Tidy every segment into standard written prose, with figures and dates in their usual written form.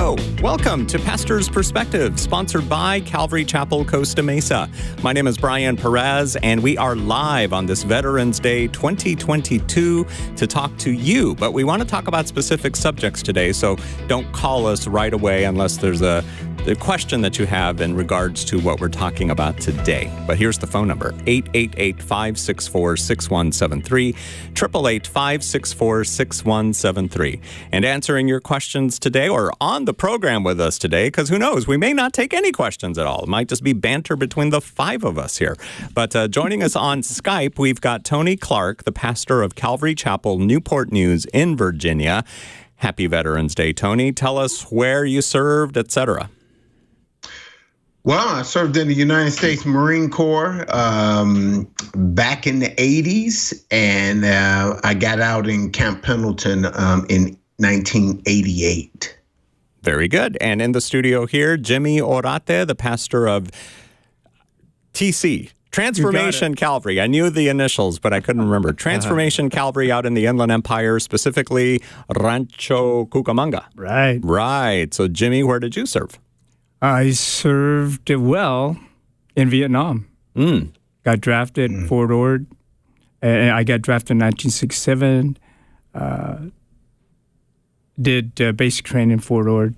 Hello, welcome to Pastor's Perspective, sponsored by Calvary Chapel, Costa Mesa. My name is Brian Perez, and we are live on this Veterans Day 2022 to talk to you. But we want to talk about specific subjects today, so don't call us right away unless there's the question that you have in regards to what we're talking about today. But here's the phone number, 888-564-6173, 888-564-6173. And answering your questions today, or on the program with us today, because who knows, we may not take any questions at all. It might just be banter between the five of us here. But joining us on Skype, we've got Tony Clark, the pastor of Calvary Chapel, Newport News in Virginia. Happy Veterans Day, Tony. Tell us where you served, etc. Well, I served in the United States Marine Corps back in the 80s, and I got out in Camp Pendleton in 1988. Very good. And in the studio here, Jimmy Orate, the pastor of TC, Transformation Calvary. I knew the initials, but I couldn't remember. Transformation Calvary out in the Inland Empire, specifically Rancho Cucamonga. Right. So, Jimmy, where did you serve? I served well in Vietnam. Got drafted in Fort Ord. And I got drafted in 1967. Did basic training in Fort Ord,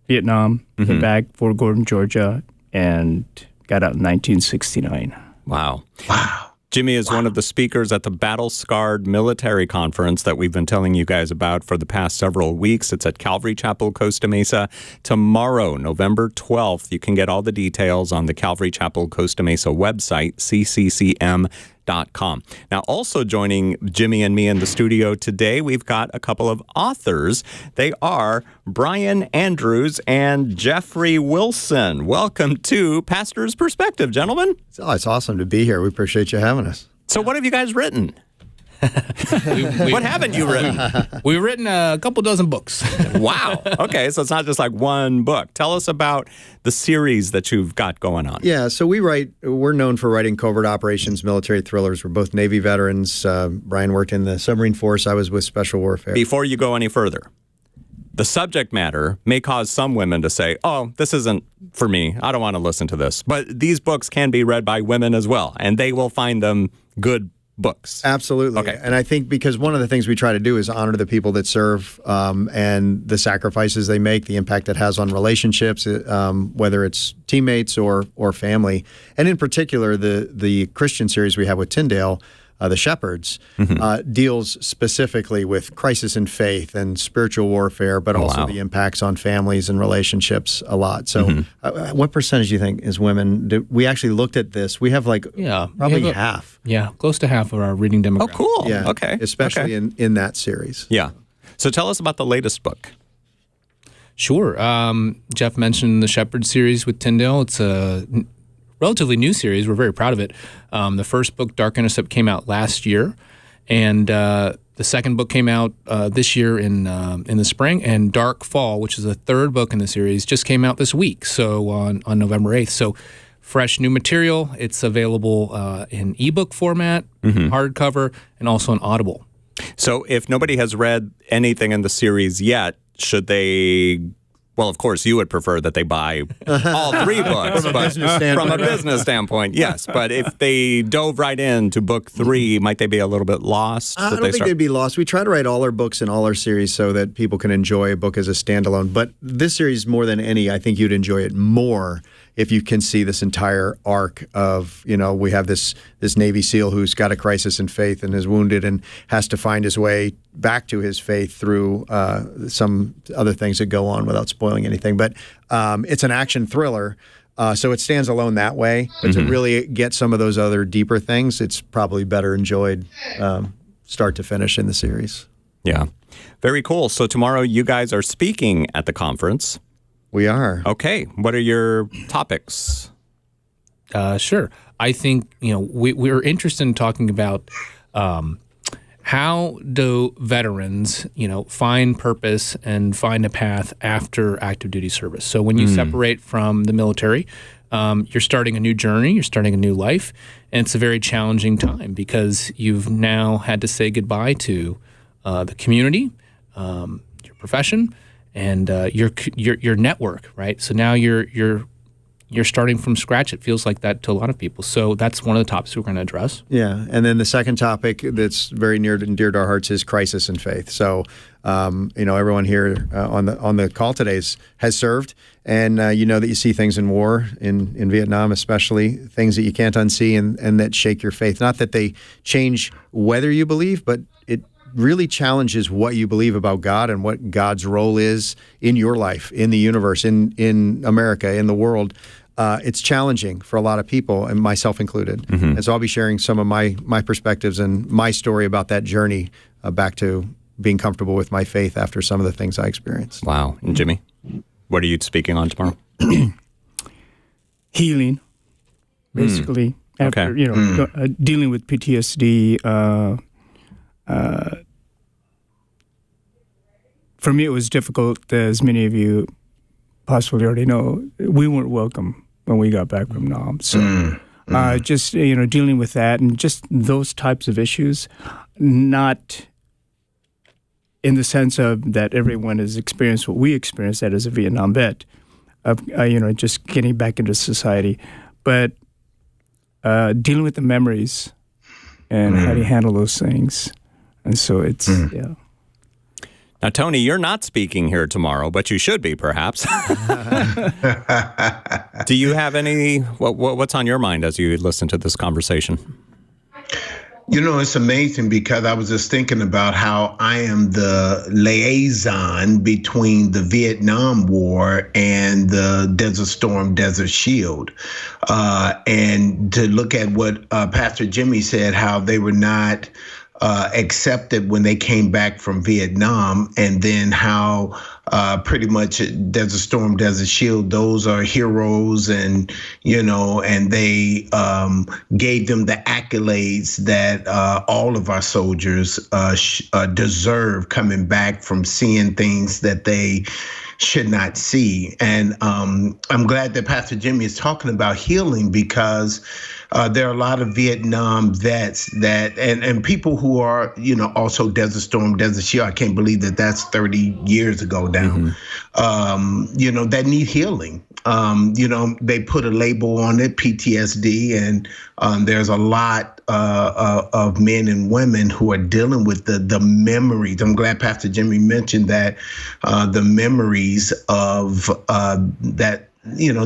Vietnam, came back, Fort Gordon, Georgia, and got out in 1969. Wow. Jimmy is one of the speakers at the Battle Scarred Military Conference that we've been telling you guys about for the past several weeks. It's at Calvary Chapel, Costa Mesa. Tomorrow, November 12th, you can get all the details on the Calvary Chapel Costa Mesa website, cccm.com. Now, also joining Jimmy and me in the studio today, we've got a couple of authors. They are Brian Andrews and Jeffrey Wilson. Welcome to Pastor's Perspective, gentlemen. Oh, it's awesome to be here. We appreciate you having us. So what have you guys written? What haven't you written? We've written a couple dozen books. Wow. Okay, so it's not just like one book. Tell us about the series that you've got going on. Yeah, so we're known for writing covert operations, military thrillers. We're both Navy veterans. Brian worked in the submarine force. I was with Special Warfare. Before you go any further, the subject matter may cause some women to say, oh, this isn't for me. I don't want to listen to this. But these books can be read by women as well, and they will find them good books. Absolutely. Okay. And I think because one of the things we try to do is honor the people that serve and the sacrifices they make, the impact it has on relationships, whether it's teammates or family. And in particular, the Christian series we have with Tyndale, The Shepherds, deals specifically with crisis in faith and spiritual warfare, but also the impacts on families and relationships a lot. So what percentage do you think is women? We actually looked at this. We have probably half. Yeah, close to half of our reading demographic. Oh, cool. Yeah, okay. Especially in that series. Yeah. So tell us about the latest book. Sure. Jeff mentioned the Shepherd series with Tyndale. It's a relatively new series. We're very proud of it. The first book, Dark Intercept, came out last year, and the second book came out this year in the spring, and Dark Fall, which is the third book in the series, just came out this week, so on November 8th. So fresh new material. It's available in ebook format, hardcover, and also on Audible. So if nobody has read anything in the series yet, should they... Well, of course, you would prefer that they buy all three books. From a business standpoint, yes. But if they dove right into book 3, might they be a little bit lost? I don't think they'd be lost. We try to write all our books in all our series so that people can enjoy a book as a standalone. But this series, more than any, I think you'd enjoy it more if you can see this entire arc of, we have this Navy SEAL who's got a crisis in faith and is wounded and has to find his way back to his faith through some other things that go on without spoiling anything. But it's an action thriller, so it stands alone that way. But to really get some of those other deeper things, it's probably better enjoyed start to finish in the series. Yeah. Very cool. So tomorrow you guys are speaking at the conference. We are. Okay. What are your topics? Sure. I think, we're interested in talking about how do veterans, find purpose and find a path after active duty service. So when you separate from the military, you're starting a new journey, you're starting a new life, and it's a very challenging time because you've now had to say goodbye to the community, your profession, and your network, right? So now you're starting from scratch. It feels like that to a lot of people. So that's one of the topics we're going to address. Yeah, and then the second topic that's very near and dear to our hearts is crisis in faith. So, everyone here on the call today has served, and that you see things in war, in Vietnam especially, things that you can't unsee and that shake your faith. Not that they change whether you believe, but it really challenges what you believe about God and what God's role is in your life, in the universe, in America, in the world. It's challenging for a lot of people, and myself included. Mm-hmm. And so I'll be sharing some of my perspectives and my story about that journey back to being comfortable with my faith after some of the things I experienced. Wow. And Jimmy, what are you speaking on tomorrow? Healing, basically. After, dealing with PTSD. For me, it was difficult, as many of you possibly already know. We weren't welcome when we got back from Nam. So just, dealing with that and just those types of issues, not in the sense of that everyone has experienced what we experienced that as a Vietnam vet, of, just getting back into society, but dealing with the memories and how do you handle those things. And so it's, Now, Tony, you're not speaking here tomorrow, but you should be, perhaps. Do you have what's on your mind as you listen to this conversation? It's amazing because I was just thinking about how I am the liaison between the Vietnam War and the Desert Storm, Desert Shield. And to look at what Pastor Jimmy said, how they were not accepted when they came back from Vietnam, and then how pretty much Desert Storm, Desert Shield, those are heroes, and and they gave them the accolades that all of our soldiers deserve, coming back from seeing things that they should not see. And I'm glad that Pastor Jimmy is talking about healing, because there are a lot of Vietnam vets that, and people who are, also Desert Storm, Desert Shield. I can't believe that that's 30 years ago now. Mm-hmm. That need healing. They put a label on it, PTSD, and there's a lot of men and women who are dealing with the memories. I'm glad Pastor Jimmy mentioned that, the memories of that.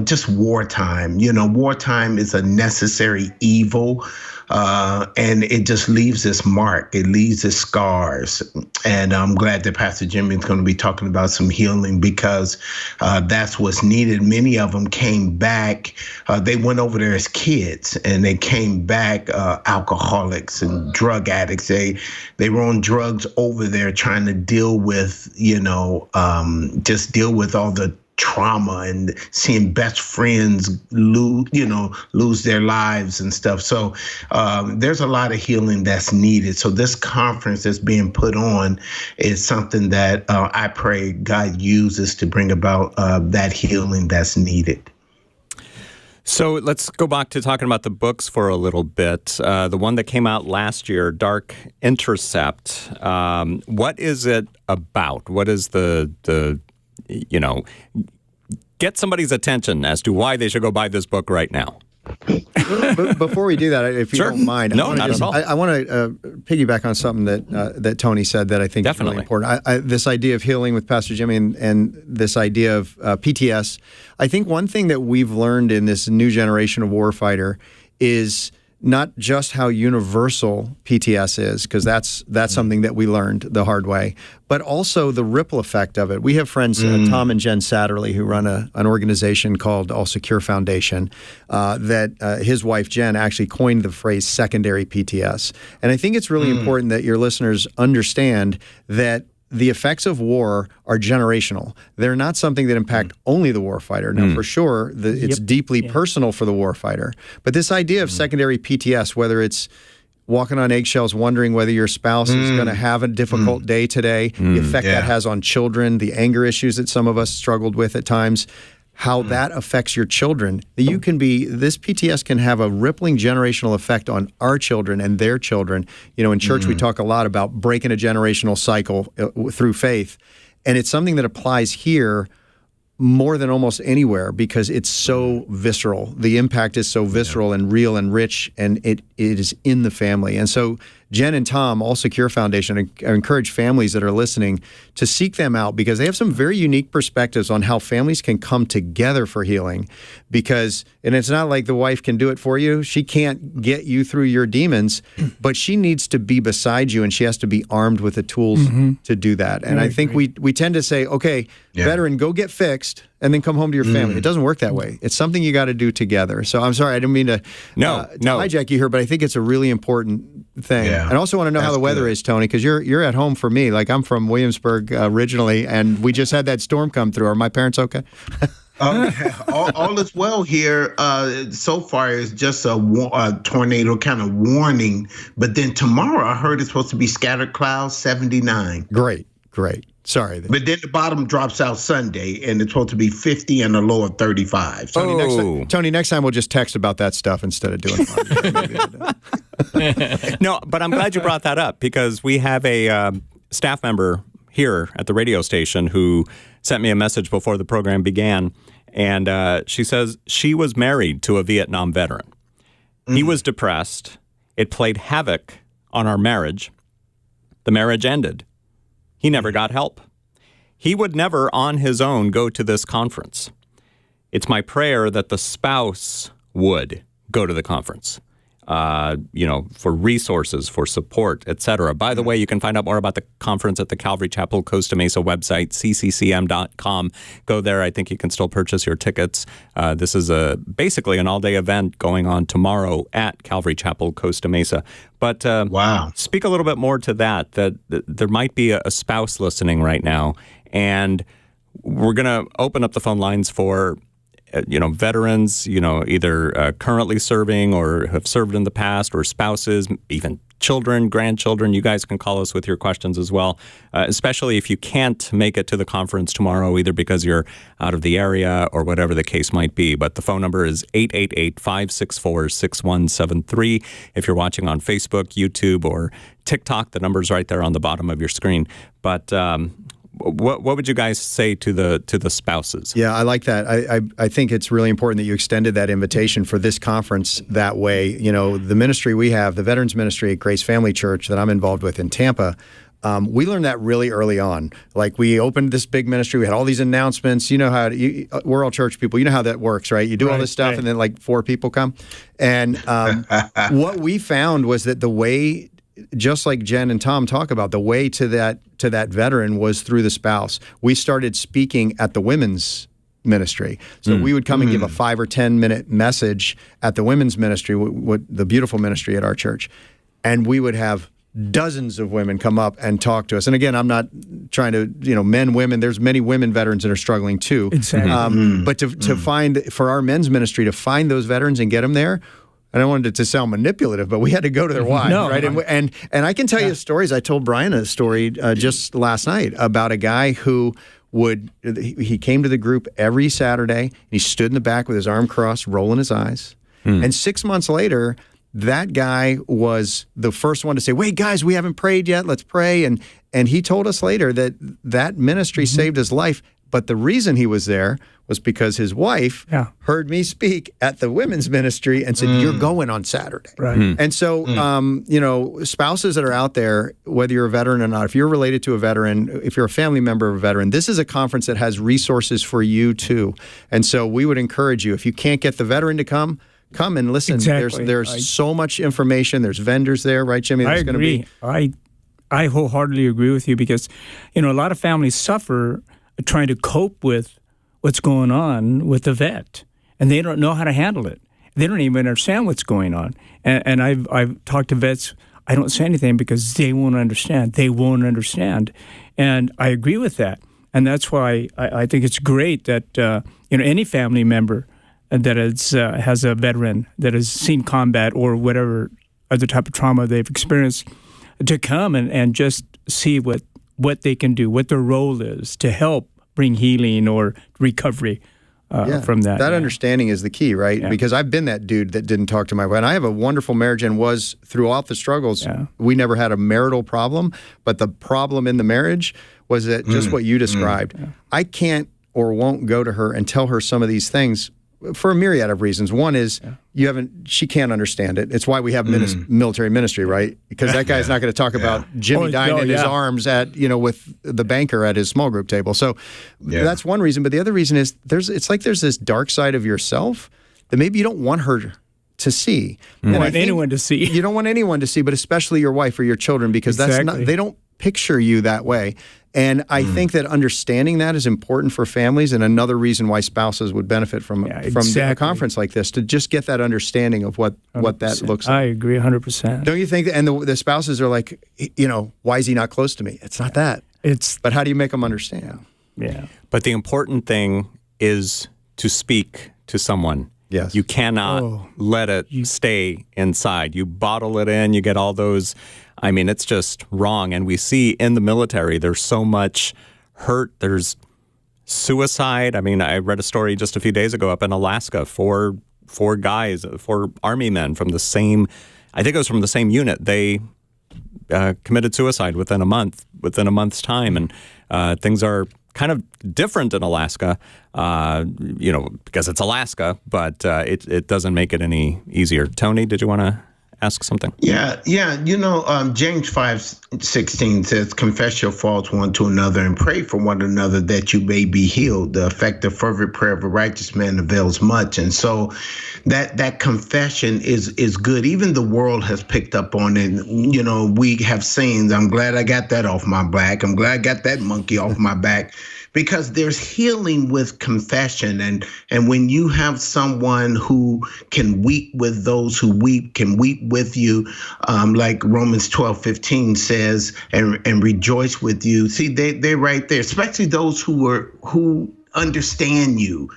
Just wartime. Wartime is a necessary evil, and it just leaves this mark. It leaves its scars. And I'm glad that Pastor Jimmy is going to be talking about some healing, because that's what's needed. Many of them came back. They went over there as kids, and they came back alcoholics and drug addicts. They were on drugs over there trying to deal with, just deal with all the trauma and seeing best friends lose their lives and stuff. So there's a lot of healing that's needed. So this conference that's being put on is something that I pray God uses to bring about that healing that's needed. So let's go back to talking about the books for a little bit. The one that came out last year, Dark Intercept. What is it about? What is get somebody's attention as to why they should go buy this book right now? Before we do that, if you don't mind, no, not at all. I want to piggyback on something that Tony said that I think is really important. This idea of healing with Pastor Jimmy and this idea of PTS. I think one thing that we've learned in this new generation of warfighter is not just how universal PTS is, because that's something that we learned the hard way, but also the ripple effect of it. We have friends, Tom and Jen Satterley, who run an organization called All Secure Foundation, that his wife Jen actually coined the phrase secondary PTS. And I think it's really important that your listeners understand that the effects of war are generational. They're not something that impact only the warfighter. Now, for sure, it's deeply personal for the warfighter. But this idea of secondary PTS, whether it's walking on eggshells, wondering whether your spouse is going to have a difficult day today, the effect that has on children, the anger issues that some of us struggled with at times, how that affects your children. This PTS can have a rippling generational effect on our children and their children. In church, we talk a lot about breaking a generational cycle through faith. And it's something that applies here more than almost anywhere because it's so visceral. The impact is so visceral and real and rich, and it is in the family. And so Jen and Tom, All Secure Foundation, I encourage families that are listening to seek them out because they have some very unique perspectives on how families can come together for healing. Because, and it's not like the wife can do it for you. She can't get you through your demons, but she needs to be beside you and she has to be armed with the tools to do that. And I think we tend to say, okay, veteran, go get fixed and then come home to your family. It doesn't work that way. It's something you got to do together. So I'm sorry, I didn't mean to hijack you here, but I think it's a really important thing. Yeah. And I also want to know how the weather is, Tony, because you're at home for me. Like I'm from Williamsburg originally, and we just had that storm come through. Are my parents okay? All is well here. So far, it's just a tornado kind of warning. But then tomorrow, I heard it's supposed to be scattered clouds, 79. Great. Sorry. But then the bottom drops out Sunday, and it's supposed to be 50 and a low of 35. Tony, next time we'll just text about that stuff instead of doing No, but I'm glad you brought that up because we have a staff member here at the radio station who sent me a message before the program began, and she says she was married to a Vietnam veteran. He was depressed. It played havoc on our marriage. The marriage ended. He never got help. He would never on his own go to this conference. It's my prayer that the spouse would go to the conference, for resources, for support, etc. By the way, you can find out more about the conference at the Calvary Chapel Costa Mesa website, cccm.com. Go there. I think you can still purchase your tickets. This is basically an all-day event going on tomorrow at Calvary Chapel Costa Mesa. But speak a little bit more to that there might be a spouse listening right now, and we're going to open up the phone lines for veterans, either currently serving or have served in the past, or spouses, even children, grandchildren. You guys can call us with your questions as well, especially if you can't make it to the conference tomorrow, either because you're out of the area or whatever the case might be. But the phone number is 888-564-6173. If you're watching on Facebook, YouTube, or TikTok, the number's right there on the bottom of your screen. But what would you guys say to the spouses? Yeah, I like that. I think it's really important that you extended that invitation for this conference that way. The ministry we have, the Veterans Ministry at Grace Family Church that I'm involved with in Tampa, we learned that really early on. Like we opened this big ministry, we had all these announcements. You know how we're all church people. You know how that works, right? You do all this stuff, and then like 4 people come. And what we found was that the way, just like Jen and Tom talk about, the way to that veteran was through the spouse. We started speaking at the women's ministry. So we would come and give a 5 or 10 minute message at the women's ministry, the beautiful ministry at our church. And we would have dozens of women come up and talk to us. And again, I'm not trying to, men, women, there's many women veterans that are struggling too. Exactly. But to find, for our men's ministry, to find those veterans and get them there, I don't want it to sound manipulative, but we had to go to their wives, right? And I can tell you stories. I told Brian a story just last night about a guy who he came to the group every Saturday, and he stood in the back with his arm crossed, rolling his eyes. And 6 months later, that guy was the first one to say, "Wait, guys, we haven't prayed yet. Let's pray." And he told us later that ministry saved his life. But the reason he was there was because his wife heard me speak at the women's ministry and said, "You're going on Saturday." Right. And so, spouses that are out there, whether you're a veteran or not, if you're related to a veteran, if you're a family member of a veteran, this is a conference that has resources for you too. And so we would encourage you, if you can't get the veteran to come and listen. Exactly. There's so much information. There's vendors there, right, Jimmy? I agree. I wholeheartedly agree with you because, a lot of families suffer trying to cope with what's going on with the vet, and they don't know how to handle it. They don't even understand what's going on. And I've talked to vets. I don't say anything because they won't understand. They won't understand. And I agree with that. And that's why I think it's great that any family member that has a veteran that has seen combat or whatever other type of trauma they've experienced to come and just see what they can do, what their role is to help bring healing or recovery from that. That understanding is the key, right? Yeah. Because I've been that dude that didn't talk to my wife. And I have a wonderful marriage and was, throughout the struggles, we never had a marital problem. But the problem in the marriage was that just what you described. I can't or won't go to her and tell her some of these things for a myriad of reasons. One is she can't understand it. It's why we have military ministry, right? Because that guy's not going to talk about Jimmy dying in his arms at, with the banker at his small group table. So that's one reason. But the other reason is it's like there's this dark side of yourself that maybe you don't want her to see. You don't want anyone to see. You don't want anyone to see, but especially your wife or your children, because they don't picture you that way. And I think that understanding that is important for families, and another reason why spouses would benefit from a conference like this, to just get that understanding of what that looks like. I agree 100%. Don't you think? And the spouses are like, why is he not close to me? It's not that. But how do you make them understand? Yeah. But the important thing is to speak to someone. Yes. You cannot let it stay inside. You bottle it in, you get all those, it's just wrong. And we see in the military, there's so much hurt. There's suicide. I read a story just a few days ago up in Alaska, four Army men from the same, I think it was from the same unit. They committed suicide within a month's time. And things are kind of different in Alaska, because it's Alaska, but it doesn't make it any easier. Tony, did you want to ask something? Yeah. James 5:16 says, confess your faults one to another and pray for one another that you may be healed. The effective fervent prayer of a righteous man avails much. And so that confession is good. Even the world has picked up on it. We have sayings, I'm glad I got that off my back. I'm glad I got that monkey off my back. Because there's healing with confession. And when you have someone who can weep with those who weep, can weep with you, like Romans 12:15 says, and rejoice with you. See, they're right there, especially those who understand you,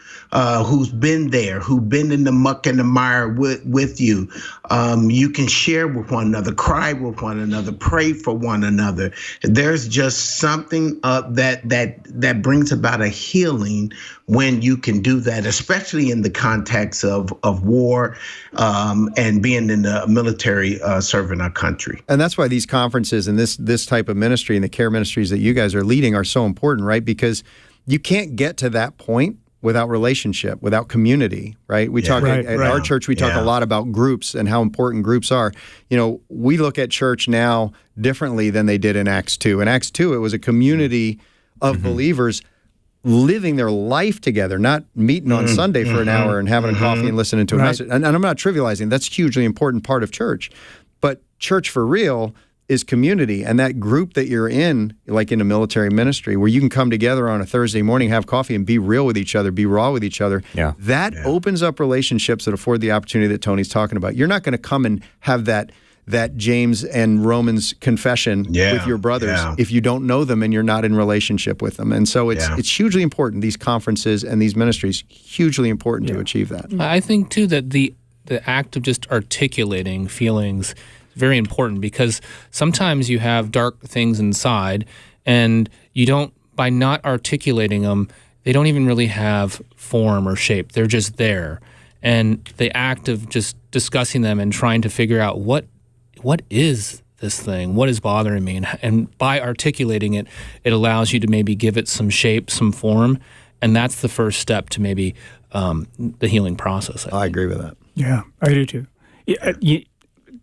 who's been there, who've been in the muck and the mire with you. You can share with one another, cry with one another, pray for one another. There's just something that brings about a healing when you can do that, especially in the context of war and being in the military, serving our country. And that's why these conferences and this type of ministry and the care ministries that you guys are leading are so important, right? Because you can't get to that point without relationship, without community, right? We talk at our church, we talk a lot about groups and how important groups are. We look at church now differently than they did in Acts 2. In Acts 2, it was a community of believers living their life together, not meeting on Sunday for an hour and having a coffee and listening to a message. And I'm not trivializing. That's a hugely important part of church. But church for real is community, and that group that you're in, like in a military ministry, where you can come together on a Thursday morning, have coffee, and be real with each other, be raw with each other. Yeah. That opens up relationships that afford the opportunity that Tony's talking about. You're not going to come and have that James and Romans confession with your brothers if you don't know them and you're not in relationship with them. And so it's hugely important. These conferences and these ministries, hugely important to achieve that. I think too that the act of just articulating feelings, very important, because sometimes you have dark things inside and you don't, by not articulating them, they don't even really have form or shape. They're just there. And the act of just discussing them and trying to figure out what is this thing, what is bothering me, and by articulating it, it allows you to maybe give it some shape, some form, and that's the first step to maybe the healing process. I agree with that. Yeah, I do too.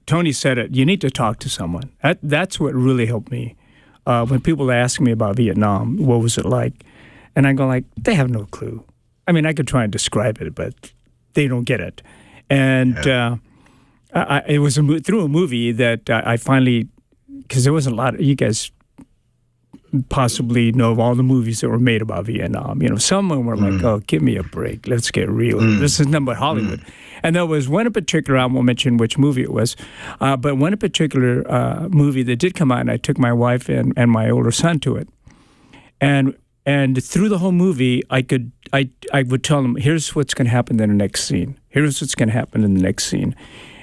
Tony said it. You need to talk to someone. That's what really helped me. When people ask me about Vietnam, what was it like? And I go like, they have no clue. I could try and describe it, but they don't get it. And it was through a movie that I finally, because there wasn't a lot of, you guys possibly know of all the movies that were made about Vietnam. Some of them were like, oh, give me a break. Let's get real. This is nothing but Hollywood. And there was one in particular, I won't mention which movie it was, but one in particular movie that did come out, and I took my wife and my older son to it. And through the whole movie, I would tell them, here's what's going to happen in the next scene. Here's what's going to happen in the next scene.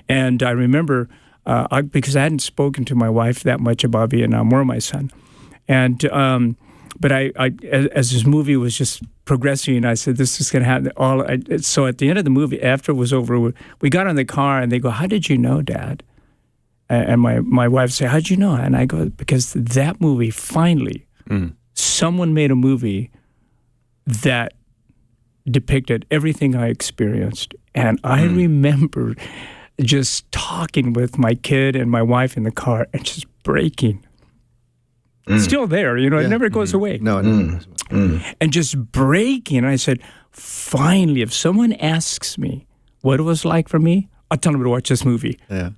And I remember, because I hadn't spoken to my wife that much about Vietnam or my son, and but I as this movie was just progressing, I said, this is going to happen. So at the end of the movie, after it was over, we got in the car, and they go, how did you know, Dad? And my wife said, how'd you know? And I go, because that movie finally someone made a movie that depicted everything I experienced. And I remember just talking with my kid and my wife in the car and just breaking. It's still there, it never goes away. No, And just breaking. I said, finally, if someone asks me what it was like for me, I'll tell them to watch this movie. Yeah.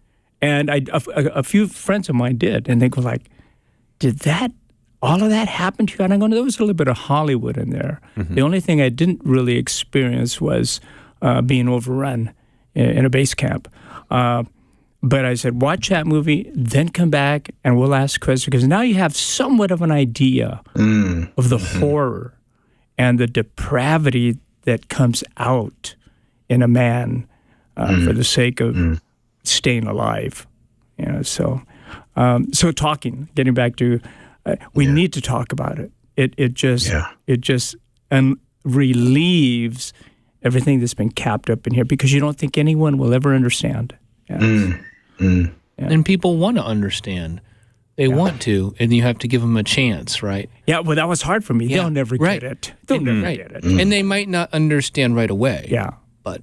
And a few friends of mine did, and they go like, did all of that happen to you? And I'm going, there was a little bit of Hollywood in there. The only thing I didn't really experience was being overrun in a base camp. But I said, watch that movie, then come back, and we'll ask questions, because now you have somewhat of an idea of the horror and the depravity that comes out in a man for the sake of staying alive. So getting back to, we need to talk about it. It just relieves everything that's been capped up in here, because you don't think anyone will ever understand. And people want to understand. They want to, and you have to give them a chance, right? Yeah, well, that was hard for me. Yeah, They'll never get it. They'll never get it. And they might not understand right away. Yeah. But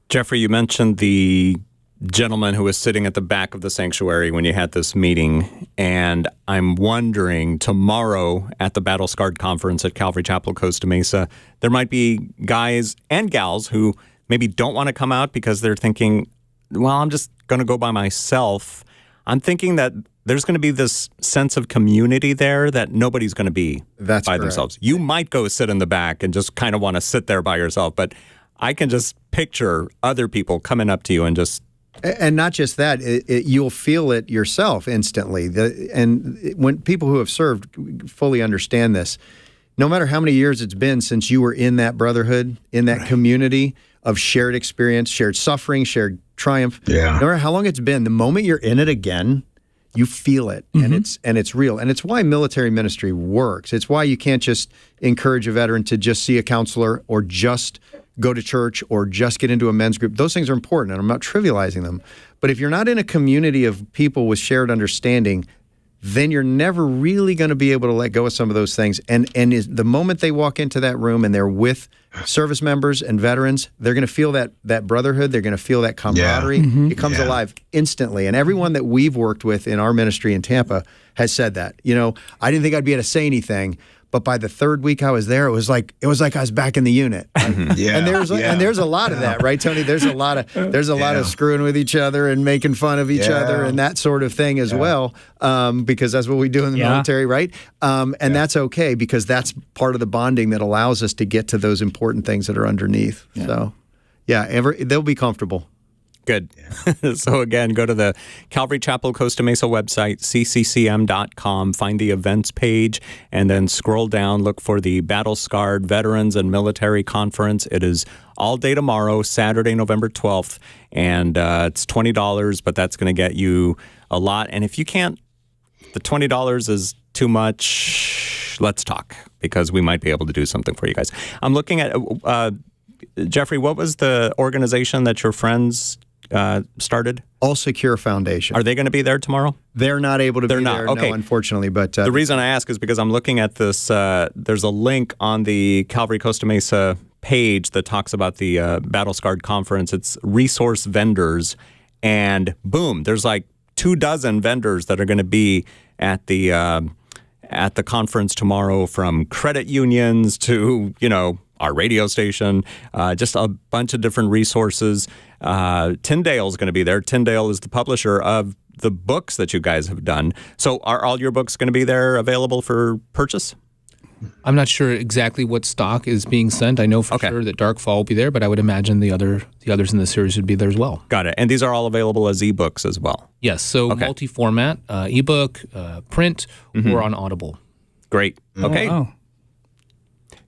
Jeffrey, you mentioned the gentleman who was sitting at the back of the sanctuary when you had this meeting, and I'm wondering, tomorrow at the Battle Scarred Conference at Calvary Chapel, Costa Mesa, there might be guys and gals who maybe don't want to come out because they're thinking, well, I'm just going to go by myself. I'm thinking that there's going to be this sense of community there that nobody's going to be by themselves. You might go sit in the back and just kind of want to sit there by yourself, but I can just picture other people coming up to you and just... And not just that, you'll feel it yourself instantly. And when people who have served fully understand this, no matter how many years it's been since you were in that brotherhood, in that community of shared experience, shared suffering, shared triumph, no matter how long it's been, the moment you're in it again, you feel it, and it's real. And it's why military ministry works. It's why you can't just encourage a veteran to just see a counselor or just go to church or just get into a men's group. Those things are important, and I'm not trivializing them. But if you're not in a community of people with shared understanding, then you're never really going to be able to let go of some of those things. And the moment they walk into that room and they're with service members and veterans, they're going to feel that brotherhood. They're going to feel that camaraderie. It comes alive instantly. And everyone that we've worked with in our ministry in Tampa has said that. I didn't think I'd be able to say anything, but by the third week I was there, it was like I was back in the unit. And there's a lot of that, right, Tony? There's a lot of screwing with each other and making fun of each other and that sort of thing as well, because that's what we do in the military, right? And that's okay, because that's part of the bonding that allows us to get to those important things that are underneath. So, they'll be comfortable. Good. So again, go to the Calvary Chapel Costa Mesa website, cccm.com, find the events page, and then scroll down, look for the Battle Scarred Veterans and Military Conference. It is all day tomorrow, Saturday, November 12th, and it's $20, but that's going to get you a lot. And if you can't, the $20 is too much, let's talk, because we might be able to do something for you guys. I'm looking at, Jeffrey, what was the organization that your friends started? All Secure Foundation. Are they going to be there tomorrow? They're not able to be there, okay. no, unfortunately. But the reason I ask is because I'm looking at this. There's a link on the Calvary Costa Mesa page that talks about the Battle Scarred Conference. It's resource vendors, and boom, there's like 24 vendors that are going to be at the conference tomorrow, from credit unions to our radio station, just a bunch of different resources. Tyndale's going to be there. Tyndale is the publisher of the books that you guys have done. So are all your books going to be there, available for purchase? I'm not sure exactly what stock is being sent. I know for sure that Darkfall will be there, but I would imagine the others in the series would be there as well. Got it. And these are all available as ebooks as well? Yes. So multi-format, ebook, print, or on Audible. Great. Okay. Oh, wow.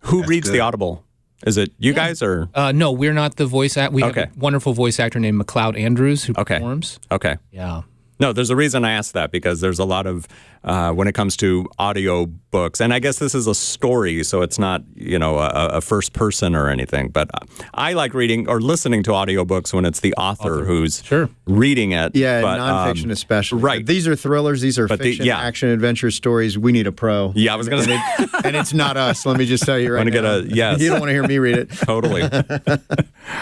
Who reads the Audible? Is it you guys or? No, we're not the voice actor. We have a wonderful voice actor named McLeod Andrews who performs. Okay. Yeah. No, there's a reason I asked that, because there's a lot of when it comes to audio books. And I guess this is a story, so it's not, a first person or anything. But I like reading or listening to audiobooks when it's the author who's reading it. Yeah, but, nonfiction especially. Right. These are thrillers. These are fiction, action, adventure stories. We need a pro. Yeah, I was going to say. And it's not us, let me just tell you right now. Yes. You don't want to hear me read it.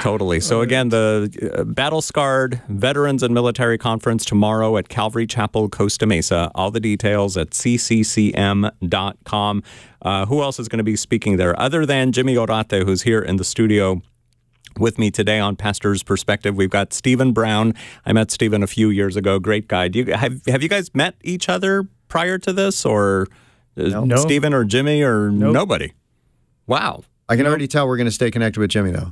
Totally. So again, the Battle-Scarred Veterans and Military Conference tomorrow at Calvary Chapel, Costa Mesa. All the details at cccm.com. Who else is going to be speaking there other than Jimmy Orate, who's here in the studio with me today on Pastor's Perspective? We've got Stephen Brown. I met Stephen a few years ago. Great guy. Have you guys met each other prior to this, or No. Stephen or Jimmy or nobody? Wow. I can already tell we're going to stay connected with Jimmy, though.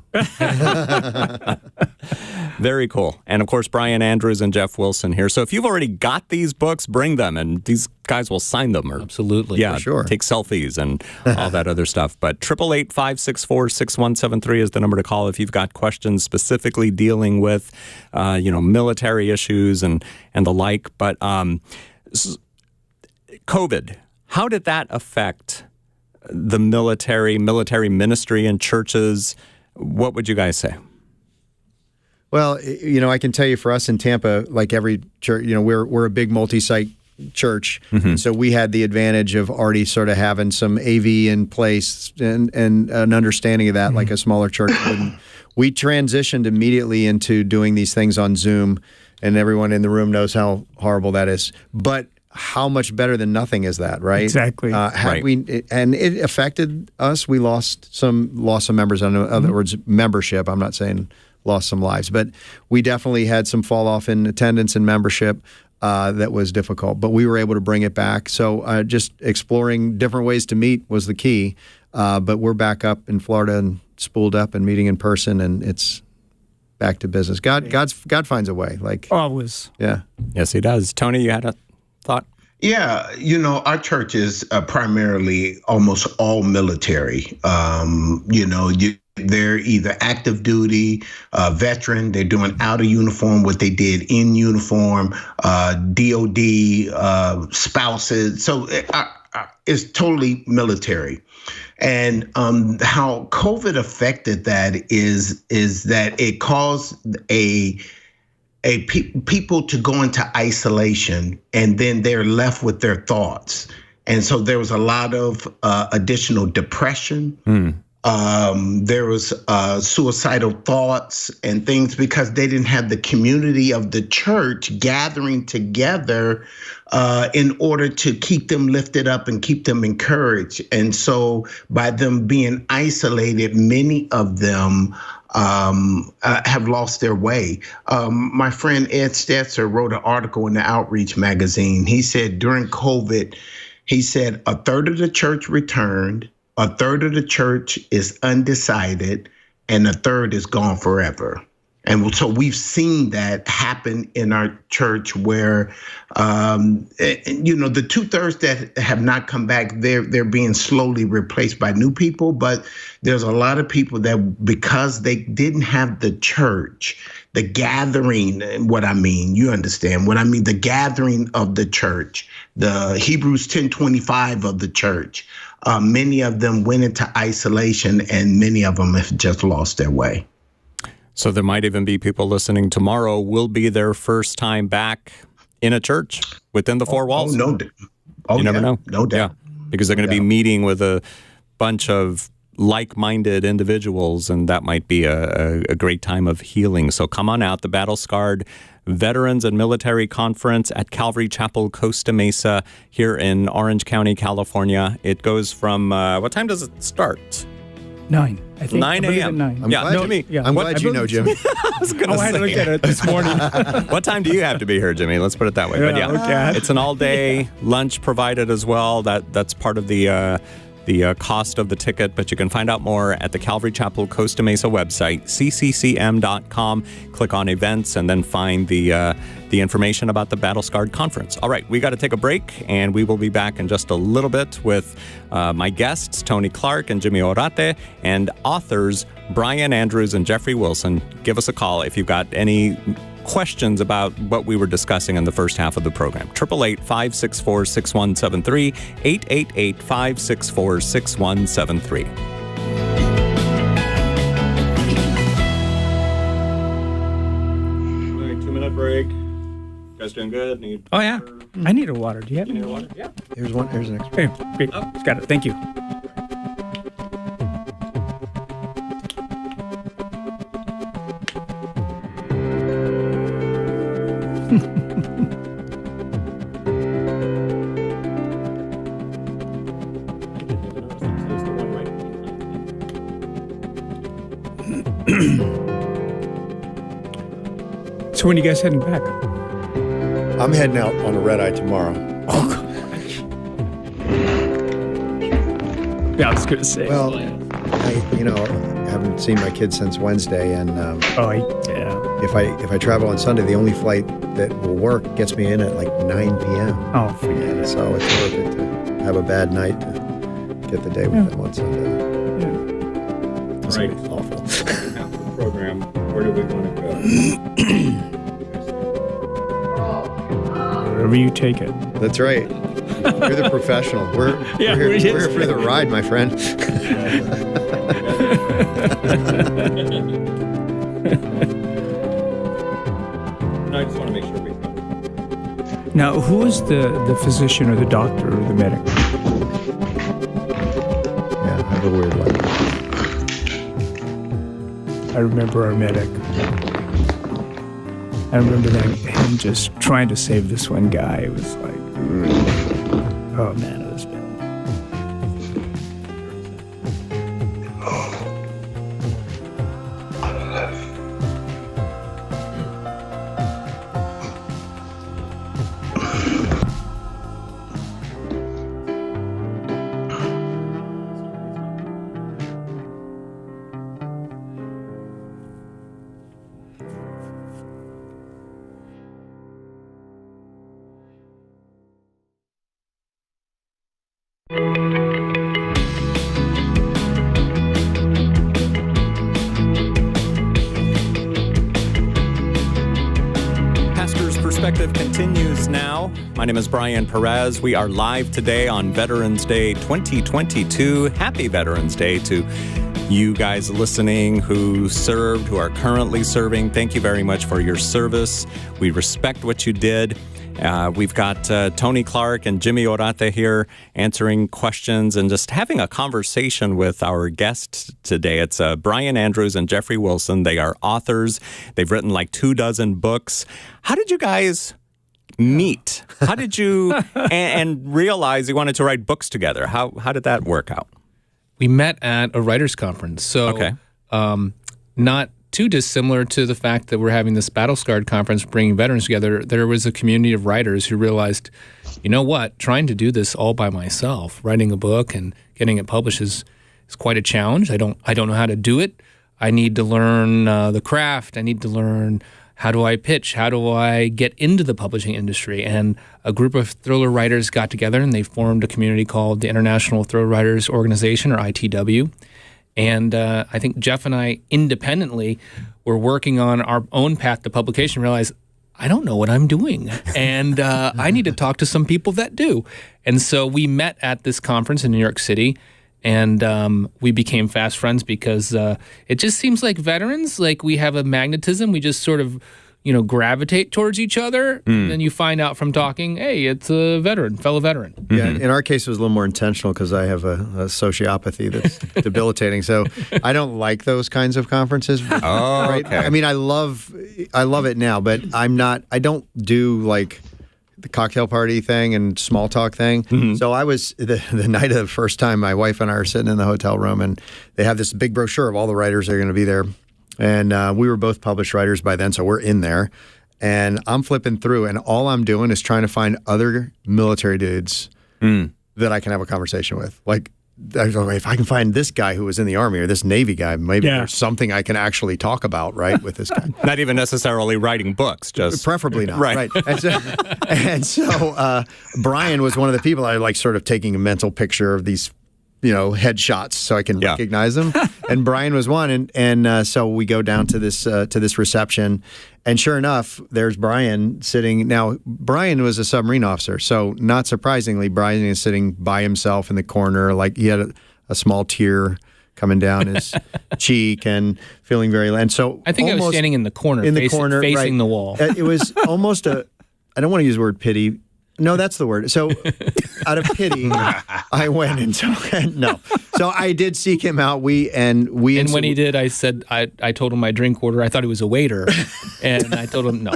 Very cool. And, of course, Brian Andrews and Jeff Wilson here. So if you've already got these books, bring them, and these guys will sign them. Absolutely. Yeah, for sure. Take selfies and all that other stuff. But 888-564-6173 is the number to call if you've got questions specifically dealing with, military issues and the like. But COVID, how did that affect the military ministry and churches? What would you guys say? Well, I can tell you for us in Tampa, like every church, we're a big multi-site church. And so we had the advantage of already sort of having some AV in place and an understanding of that, like a smaller church wouldn't. We transitioned immediately into doing these things on Zoom, and everyone in the room knows how horrible that is. But how much better than nothing is that, right? Exactly. And it affected us. We lost some members. In other words, membership. I'm not saying lost some lives, but we definitely had some fall off in attendance and membership. That was difficult, but we were able to bring it back. So just exploring different ways to meet was the key. But we're back up in Florida and spooled up and meeting in person, and it's back to business. God finds a way. Like always. Yeah. Yes, He does. Tony, you had a thought? Yeah, our church is primarily almost all military. They're either active duty, veteran, they're doing out of uniform, what they did in uniform, DOD, spouses. So it's totally military. And how COVID affected that is that it caused people to go into isolation, and then they're left with their thoughts. And so there was a lot of additional depression. There was suicidal thoughts and things because they didn't have the community of the church gathering together in order to keep them lifted up and keep them encouraged. And so by them being isolated, many of them have lost their way. My friend Ed Stetzer wrote an article in the Outreach magazine. He said during COVID, a third of the church returned, a third of the church is undecided, and a third is gone forever. And so we've seen that happen in our church where, the 2/3 that have not come back, they're being slowly replaced by new people. But there's a lot of people that because they didn't have the church, the gathering, what I mean, you understand what I mean, the gathering of the church, the Hebrews 10:25 of the church. Many of them went into isolation, and many of them have just lost their way. So there might even be people listening tomorrow will be their first time back in a church within the four walls. You never know. No doubt. Yeah, because they're going to be meeting with a bunch of like-minded individuals, and that might be a great time of healing. So come on out, the Battle-Scarred Veterans and Military Conference at Calvary Chapel, Costa Mesa, here in Orange County, California. It goes from, what time does it start? 9. I think 9 a.m. 9. I'm glad you know, Jimmy. I was going to say. I had to look at it this morning. What time do you have to be here, Jimmy? Let's put it that way. But it's an all-day lunch provided as well. That's part of the cost of the ticket, but you can find out more at the Calvary Chapel Costa Mesa website, cccm.com. Click on events and then find the information about the Battle-Scarred Conference. All right, we got to take a break, and we will be back in just a little bit with my guests, Tony Clark and Jimmy Orate, and authors Brian Andrews and Jeffrey Wilson. Give us a call if you've got any questions about what we were discussing in the first half of the program. 888-564-6173, 888-564-6173. 2-minute break. You guys doing good? Oh, yeah. I need a water. Do you have any water? Yeah. Here's one. Here's an extra. Hey, great. Got it. Thank you. So when are you guys heading back? I'm heading out on a red eye tomorrow. Oh, God. Yeah, I was going to say. Well, I haven't seen my kids since Wednesday, and if I travel on Sunday, the only flight that will work gets me in at like 9 p.m. Oh, forget it. So it's worth it to have a bad night to get the day with them on Sunday. Yeah. It's Right. awful. Half the program, where do we want to go? Wherever you take it. That's right. You're the professional. We're here for the ride, my friend. No, I just want to make sure we cover. Now, who is the physician or the doctor or the medic? Yeah, I have a weird life. I remember our medic. I remember him just trying to save this one guy. It was like, oh man, it was bad. Perspective continues now. My name is Brian Perez. We are live today on Veterans Day 2022. Happy Veterans Day to you guys listening who served, who are currently serving. Thank you very much for your service. We respect what you did. We've got Tony Clark and Jimmy Orate here answering questions and just having a conversation with our guests today. It's Brian Andrews and Jeffrey Wilson. They are authors. They've written like 24 books. How did you guys meet? How did you and realize you wanted to write books together? How did that work out? We met at a writers' conference. So Okay. Not too dissimilar to the fact that we're having this Battle Scarred conference bringing veterans together. There was a community of writers who realized, you know what, trying to do this all by myself, writing a book and getting it published is quite a challenge. I don't know how to do it. I need to learn the craft. I need to learn how do I pitch? How do I get into the publishing industry? And a group of thriller writers got together and they formed a community called the International Thriller Writers Organization, or ITW. And I think Jeff and I independently were working on our own path to publication, realized I don't know what I'm doing. And I need to talk to some people that do. And so we met at this conference in New York City, and we became fast friends because it just seems like veterans, like we have a magnetism. We just sort of, gravitate towards each other. And then you find out from talking, hey, it's a veteran, fellow veteran. Yeah, in our case, it was a little more intentional because I have a sociopathy that's debilitating. So I don't like those kinds of conferences. Oh, right? okay. I mean, I love it now, but I don't do like the cocktail party thing and small talk thing. Mm-hmm. So I was, the night of the first time, my wife and I are sitting in the hotel room and they have this big brochure of all the writers that are going to be there. And we were both published writers by then, so we're in there. And I'm flipping through, and all I'm doing is trying to find other military dudes that I can have a conversation with. Like, if I can find this guy who was in the Army or this Navy guy, maybe there's something I can actually talk about, right, with this guy. Not even necessarily writing books, just... Preferably not, right. And so Brian was one of the people I like sort of taking a mental picture of these headshots so I can recognize them. And Brian was one. And so we go down to this reception. And sure enough, there's Brian sitting. Now, Brian was a submarine officer. So not surprisingly, Brian is sitting by himself in the corner. Like he had a small tear coming down his cheek and feeling very... And so I think I was standing in the corner, facing the wall. It was almost I don't want to use the word pity. No, that's the word. So out of pity, I went and no. So I did seek him out. And when he did, I said, I told him my drink order. I thought he was a waiter. And I told him no.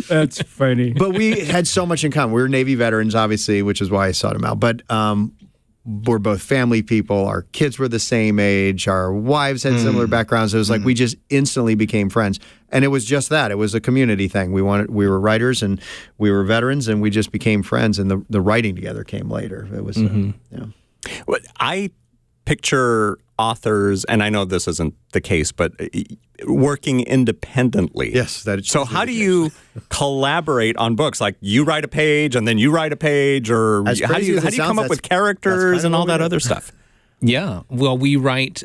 That's funny. But we had so much in common. We were Navy veterans, obviously, which is why I sought him out. But we're both family people. Our kids were the same age. Our wives had similar backgrounds. It was like we just instantly became friends. And it was just that. It was a community thing. We were writers and we were veterans, and we just became friends. And the writing together came later. It was, Well, I picture authors, and I know this isn't the case, but working independently. Yes, that is. So how do you collaborate on books? Like you write a page, and then you write a page, or how do you come up with characters and all that other stuff? Yeah. Well, we write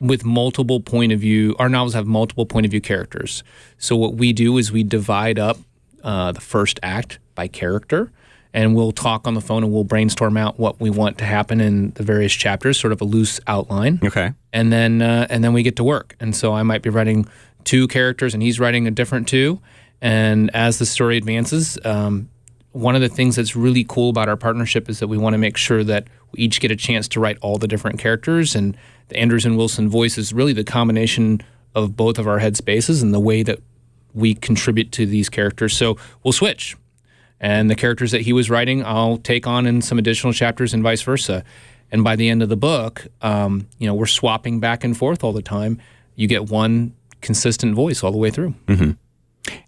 with multiple point of view. Our novels have multiple point of view characters. So what we do is we divide up the first act by character, and we'll talk on the phone and we'll brainstorm out what we want to happen in the various chapters, sort of a loose outline. Okay. And then we get to work. And so I might be writing 2 characters and he's writing a different 2. And as the story advances, one of the things that's really cool about our partnership is that we want to make sure that we each get a chance to write all the different characters. And the Andrews and Wilson voice is really the combination of both of our headspaces and the way that we contribute to these characters. So we'll switch. And the characters that he was writing, I'll take on in some additional chapters and vice versa. And by the end of the book, we're swapping back and forth all the time. You get one consistent voice all the way through. Mm-hmm.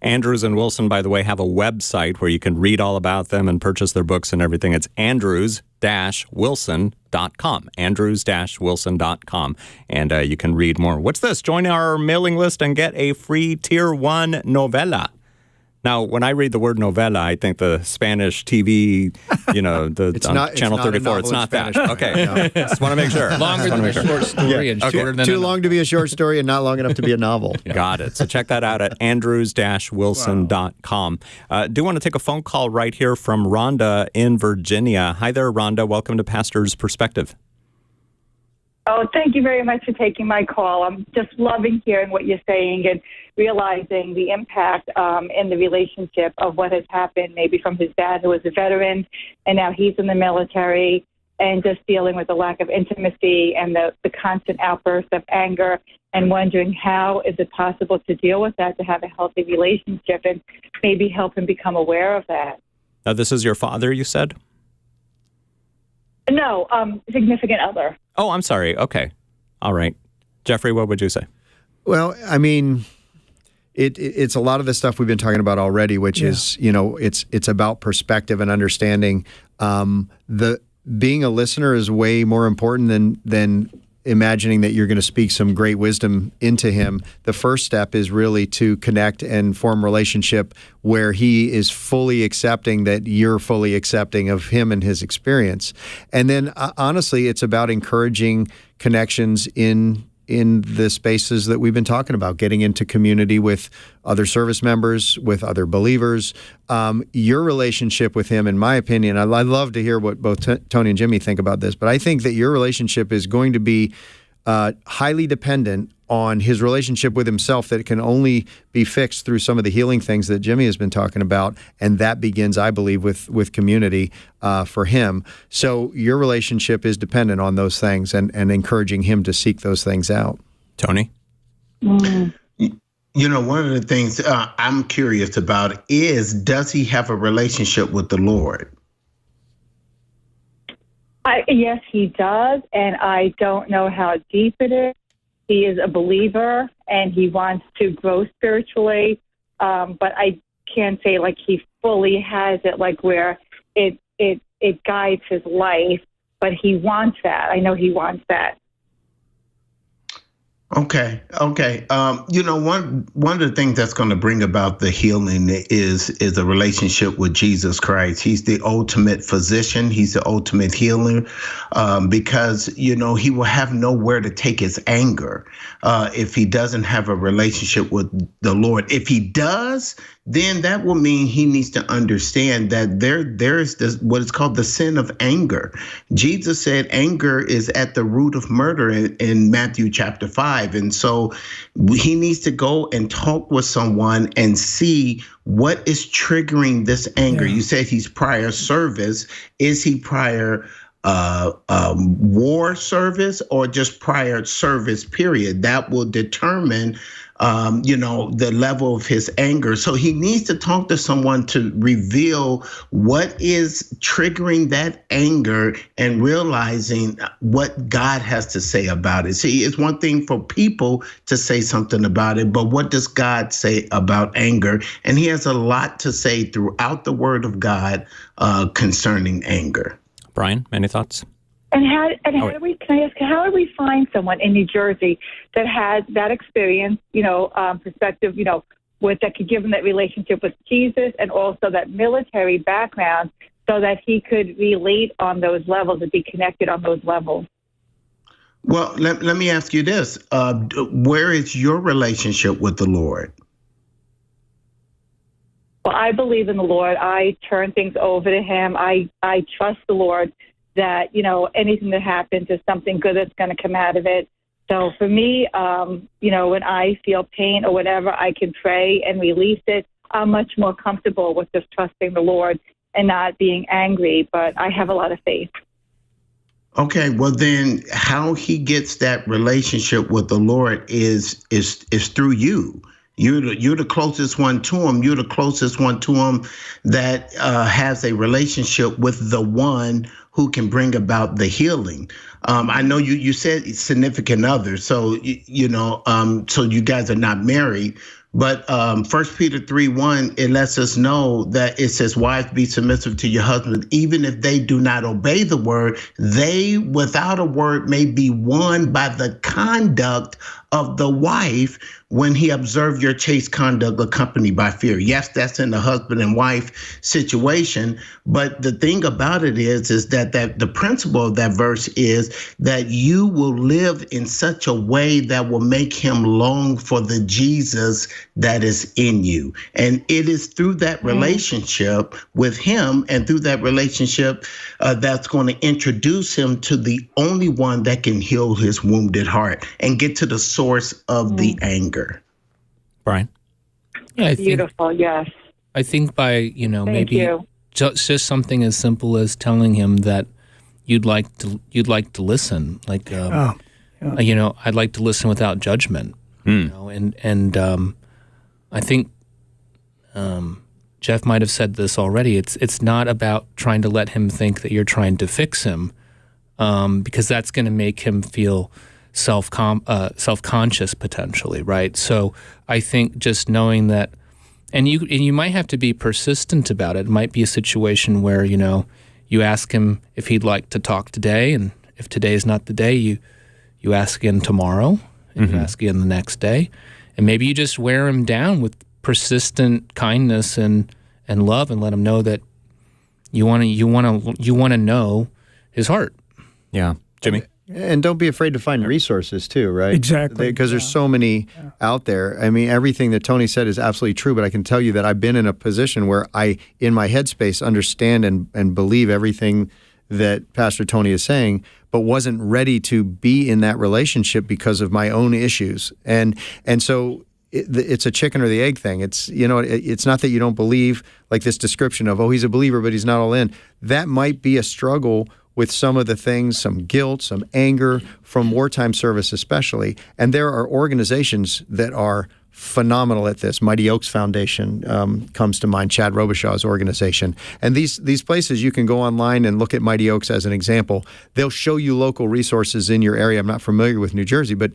Andrews and Wilson, by the way, have a website where you can read all about them and purchase their books and everything. It's andrews-wilson.com. Andrews-wilson.com. And you can read more. What's this? Join our mailing list and get a free Tier 1 novella. Now, when I read the word novella, I think the Spanish TV, Channel 34. It's not that. Okay. No. Just want to make sure. Longer than a short story and shorter than too long to be a short story and not long enough to be a novel. Got it. So check that out at andrews-wilson.com. Do want to take a phone call right here from Rhonda in Virginia. Hi there, Rhonda. Welcome to Pastor's Perspective. Oh, thank you very much for taking my call. I'm just loving hearing what you're saying and realizing the impact in the relationship of what has happened, maybe from his dad, who was a veteran, and now he's in the military, and just dealing with the lack of intimacy and the constant outbursts of anger, and wondering how is it possible to deal with that, to have a healthy relationship, and maybe help him become aware of that. Now, this is your father, you said? No, significant other. Oh, I'm sorry. Okay. All right. Jeffrey, what would you say? Well, I mean, it's a lot of the stuff we've been talking about already, which is, it's about perspective and understanding. Being a listener is way more important than imagining that you're going to speak some great wisdom into him. The first step is really to connect and form a relationship where he is fully accepting that you're fully accepting of him and his experience. And then honestly, it's about encouraging connections in the spaces that we've been talking about, getting into community with other service members, with other believers. Your relationship with him, in my opinion, I'd love to hear what both Tony and Jimmy think about this, but I think that your relationship is going to be highly dependent on his relationship with himself, that can only be fixed through some of the healing things that Jimmy has been talking about, and that begins, I believe, with community for him. So your relationship is dependent on those things and encouraging him to seek those things out. Tony? One of the things I'm curious about is, does he have a relationship with the Lord? Yes, he does, and I don't know how deep it is. He is a believer, and he wants to grow spiritually, but I can't say like he fully has it, like where it guides his life. But he wants that. I know he wants that. Okay. One of the things that's going to bring about the healing is a relationship with Jesus Christ. He's the ultimate physician. He's the ultimate healer, because he will have nowhere to take his anger if he doesn't have a relationship with the Lord. If he does, then that will mean he needs to understand that there is this, what is called the sin of anger. Jesus said anger is at the root of murder in Matthew chapter 5. And so he needs to go and talk with someone and see what is triggering this anger. Yeah. You said he's prior service. Is he prior war service or just prior service period? That will determine the level of his anger. So he needs to talk to someone to reveal what is triggering that anger and realizing what God has to say about it. See, it's one thing for people to say something about it, but what does God say about anger? And he has a lot to say throughout the Word of God concerning anger. Brian, any thoughts? And how do we find someone in New Jersey that has that experience, perspective, that could give him that relationship with Jesus and also that military background so that he could relate on those levels and be connected on those levels? Well, let me ask you this. Where is your relationship with the Lord? Well, I believe in the Lord. I turn things over to him. I trust the Lord that, anything that happens is something good that's going to come out of it. So for me, when I feel pain or whatever, I can pray and release it. I'm much more comfortable with just trusting the Lord and not being angry, but I have a lot of faith. Okay, well then how he gets that relationship with the Lord is through you. You're the closest one to him. You're the closest one to him that has a relationship with the one who can bring about the healing. I know you said significant other, so so you guys are not married. But 1 Peter 3:1, it lets us know that it says, wives, be submissive to your husband, even if they do not obey the word, they without a word may be won by the conduct of the wife when he observed your chaste conduct accompanied by fear. Yes, that's in the husband and wife situation. But the thing about it is that the principle of that verse is that you will live in such a way that will make him long for the Jesus that is in you. And it is through that relationship with him and through that relationship that's going to introduce him to the only one that can heal his wounded heart and get to the source of the anger. Brian? Yeah, Beautiful, yes. I think by, maybe just something as simple as telling him that you'd like to listen, like, I'd like to listen without judgment, and I think Jeff might have said this already. It's not about trying to let him think that you're trying to fix him, because that's going to make him feel self-conscious potentially, right? So I think just knowing that, and you might have to be persistent about it. It might be a situation where, you ask him if he'd like to talk today, and if today is not the day, you ask again tomorrow, and you ask again the next day, and maybe you just wear him down with persistent kindness and love, and let him know that you want to know his heart. Yeah, Jimmy. And don't be afraid to find resources too, right? Exactly. Because there's so many out there. I mean, everything that Tony said is absolutely true, but I can tell you that I've been in a position where I, in my headspace, understand and believe everything that Pastor Tony is saying, but wasn't ready to be in that relationship because of my own issues. And so it's a chicken or the egg thing. It's, it's not that you don't believe, like this description of, he's a believer, but he's not all in. That might be a struggle with some of the things, some guilt, some anger from wartime service especially. And there are organizations that are phenomenal at this. Mighty Oaks Foundation comes to mind, Chad Robichaux's organization. And these places, you can go online and look at Mighty Oaks as an example. They'll show you local resources in your area. I'm not familiar with New Jersey, but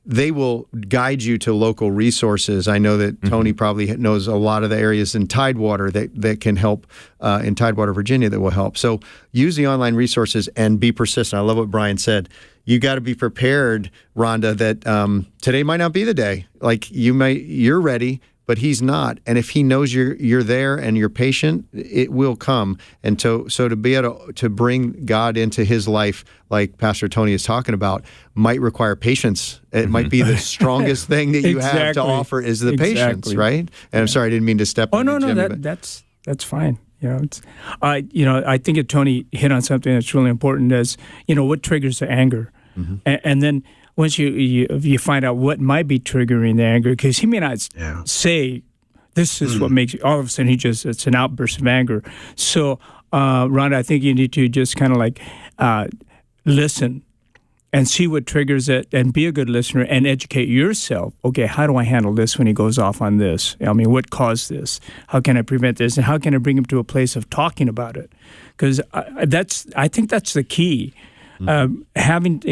they will guide you to local resources. I know that Tony probably knows a lot of the areas in Tidewater that can help, in Tidewater, Virginia, that will help. So use the online resources and be persistent. I love what Brian said. You got to be prepared, Rhonda, that today might not be the day. Like you're ready, but he's not. And if he knows you're there and you're patient, it will come. And so to be able to bring God into his life, like Pastor Tony is talking about, might require patience. It might be the strongest thing that you have to offer is the patience, right? And I'm sorry, I didn't mean to step on you, Jimmy, that's fine. It's, I think that Tony hit on something that's really important. Is what triggers the anger, and then once you find out what might be triggering the anger, because he may not say this is what makes you, all of a sudden it's an outburst of anger. So, Rhonda, I think you need to just kind of like listen and see what triggers it, and be a good listener and educate yourself. Okay, how do I handle this when he goes off on this? I mean, what caused this? How can I prevent this? And how can I bring him to a place of talking about it? Because I think that's the key. Having